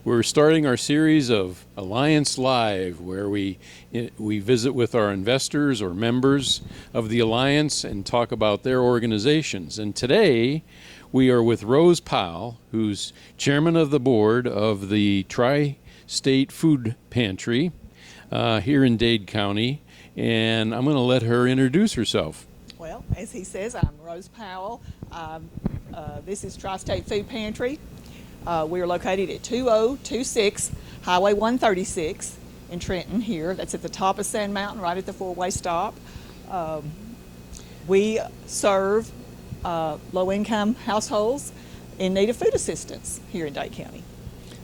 We're starting our series of Alliance Live, where we visit with our investors or members of the Alliance and talk about their organizations. And today we are with Rose Powell, who's chairman of the board of the Tri-State Food Pantry here in Dade County. And I'm going to let her introduce herself. Well, as he says, I'm Rose Powell. This is Tri-State Food Pantry. We are located at 2026 Highway 136 in Trenton here. That's at the top of Sand Mountain, right at the four-way stop. We serve low-income households in need of food assistance here in Dade County.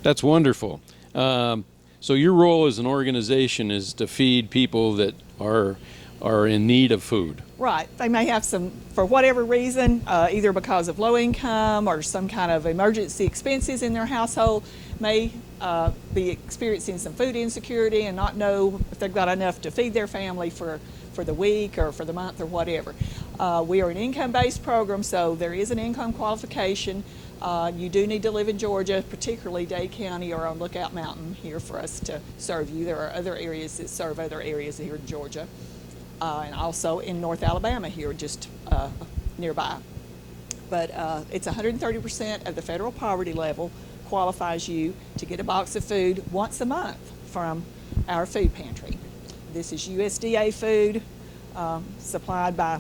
That's wonderful. So your role as an organization is to feed people that are in need of food. Right. They may have some, for whatever reason, either because of low income or some kind of emergency expenses in their household, may be experiencing some food insecurity and not know if they've got enough to feed their family for the week or for the month or whatever. We are an income-based program, so there is an income qualification. You do need to live in Georgia, particularly Dade County or on Lookout Mountain here for us to serve you. There are other areas that serve other areas here in Georgia. And also in North Alabama here, just nearby. But it's 130% of the federal poverty level qualifies you to get a box of food once a month from our food pantry. This is USDA food supplied by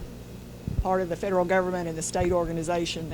part of the federal government and the state organization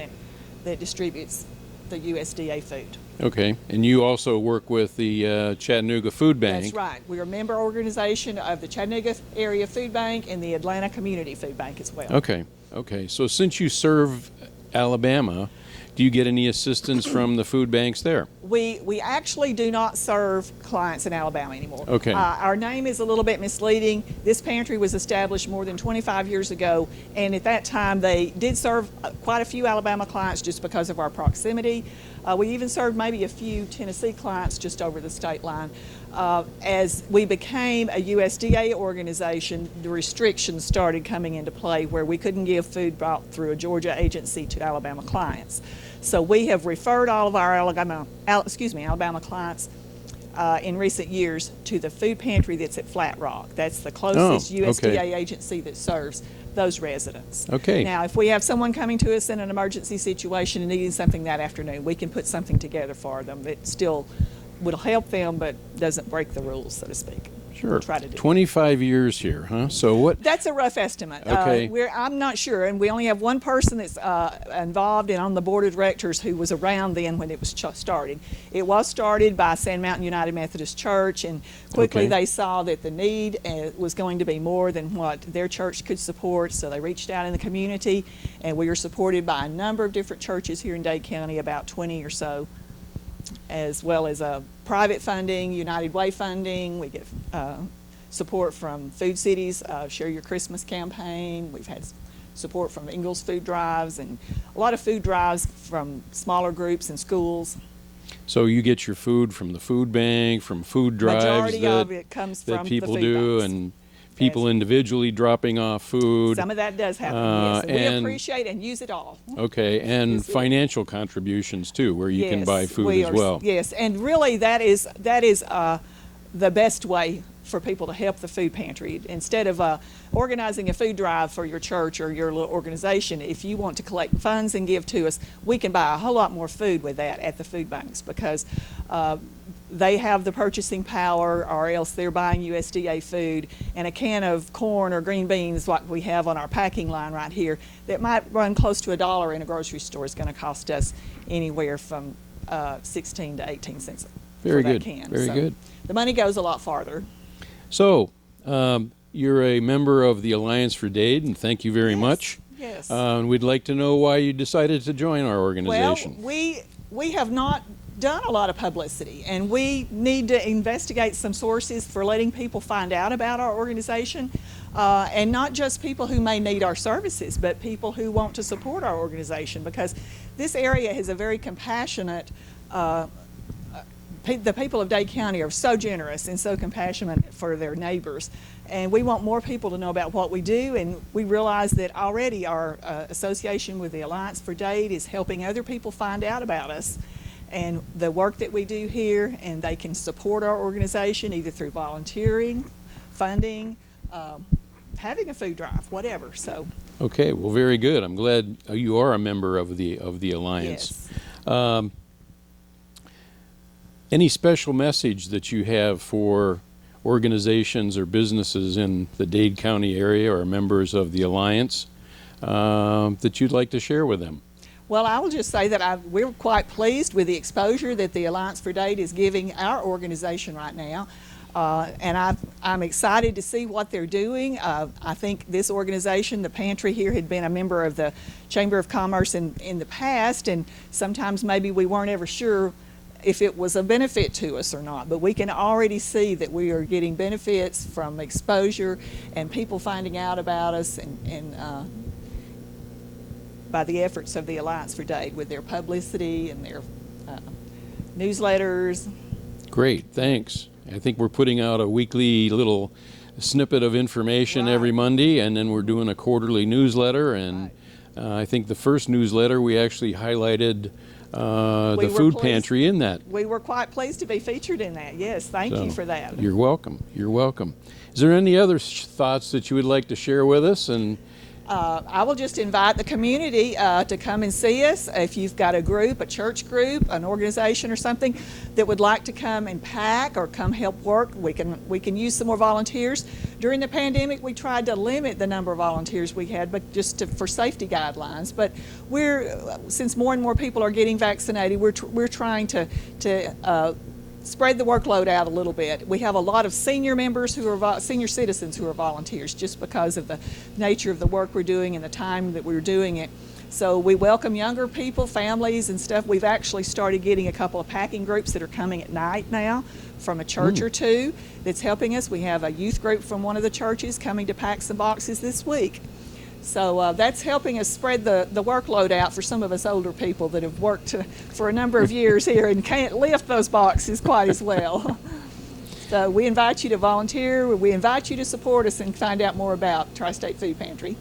that distributes the USDA food. Okay, and you also work with the Chattanooga Food Bank. That's right. We're a member organization of the Chattanooga Area Food Bank and the Atlanta Community Food Bank as well. Okay. So since you serve Alabama, do you get any assistance from the food banks there? We actually do not serve clients in Alabama anymore. Okay. Our name is a little bit misleading. This pantry was established more than 25 years ago, and at that time they did serve quite a few Alabama clients just because of our proximity. We even served maybe a few Tennessee clients just over the state line. As we became a USDA organization, the restrictions started coming into play where we couldn't give food brought through a Georgia agency to Alabama clients. So we have referred all of our Alabama clients in recent years to the food pantry that's at Flat Rock. That's the closest USDA agency that serves those residents. Okay. Now, if we have someone coming to us in an emergency situation and needing something that afternoon, we can put something together for them that still will help them but doesn't break the rules, so to speak. Sure. We'll try to do 25 years here, huh? So what? That's a rough estimate. Okay. I'm not sure, and we only have one person that's involved and on the board of directors who was around then when it was started. It was started by Sand Mountain United Methodist Church, and quickly they saw that the need was going to be more than what their church could support, so they reached out in the community, and we are supported by a number of different churches here in Dade County, about 20 or so, as well as private funding, United Way funding. We get support from Food Cities, Share Your Christmas campaign. We've had support from Ingalls Food Drives and a lot of food drives from smaller groups and schools. So you get your food from the food bank, from food drives Majority of it comes from people the food do, banks. and people individually dropping off food. Some of that does happen, yes. And we and appreciate and use it all. Okay, and financial contributions too, where you can buy food as well. Yes, and really that is the best way for people to help the food pantry. Instead of organizing a food drive for your church or your little organization, if you want to collect funds and give to us, we can buy a whole lot more food with that at the food banks because they have the purchasing power, or else they're buying USDA food, and a can of corn or green beans like we have on our packing line right here that might run close to $1 in a grocery store is going to cost us anywhere from 16 to 18 cents for that can. Very good. The money goes a lot farther. So you're a member of the Alliance for Dade, and thank you very much. Yes. We'd like to know why you decided to join our organization. Well, we have not done a lot of publicity, and we need to investigate some sources for letting people find out about our organization, and not just people who may need our services, but people who want to support our organization, because this area is a very compassionate the people of Dade County are so generous and so compassionate for their neighbors, and we want more people to know about what we do, and we realize that already our association with the Alliance for Dade is helping other people find out about us, and the work that we do here, and they can support our organization either through volunteering, funding, having a food drive, whatever. So. Okay, well, very good. I'm glad you are a member of the Alliance. Yes. Any special message that you have for organizations or businesses in the Dade County area or members of the Alliance that you'd like to share with them? Well, I will just say that we're quite pleased with the exposure that the Alliance for Dade is giving our organization right now. And I'm excited to see what they're doing. I think this organization, the Pantry here, had been a member of the Chamber of Commerce in the past, and sometimes maybe we weren't ever sure if it was a benefit to us or not. But we can already see that we are getting benefits from exposure and people finding out about us, and by the efforts of the Alliance for Dade with their publicity and their newsletters. Great, thanks. I think we're putting out a weekly little snippet of information Right. every Monday, and then we're doing a quarterly newsletter. And I think the first newsletter we actually highlighted the food pantry in that. We were quite pleased to be featured in that. Yes, thank you for that. You're welcome. You're welcome. Is there any other thoughts that you would like to share with us? And I will just invite the community to come and see us. If you've got a group, a church group, an organization or something that would like to come and pack or come help work, we can use some more volunteers. During the pandemic, we tried to limit the number of volunteers we had, but for safety guidelines. But since more and more people are getting vaccinated, we're trying to spread the workload out a little bit. We have a lot of senior members senior citizens who are volunteers just because of the nature of the work we're doing and the time that we're doing it. So we welcome younger people, families and stuff. We've actually started getting a couple of packing groups that are coming at night now from a church or two that's helping us. We have a youth group from one of the churches coming to pack some boxes this week. So that's helping us spread the workload out for some of us older people that have worked for a number of years here and can't lift those boxes quite as well. So we invite you to volunteer. We invite you to support us and find out more about Tri-State Food Pantry.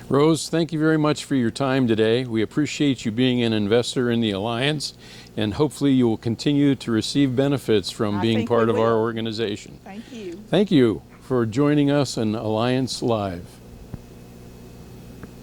Rose, thank you very much for your time today. We appreciate you being an investor in the Alliance, and hopefully you will continue to receive benefits from being part of our organization. Thank you. Thank you for joining us in Alliance Live.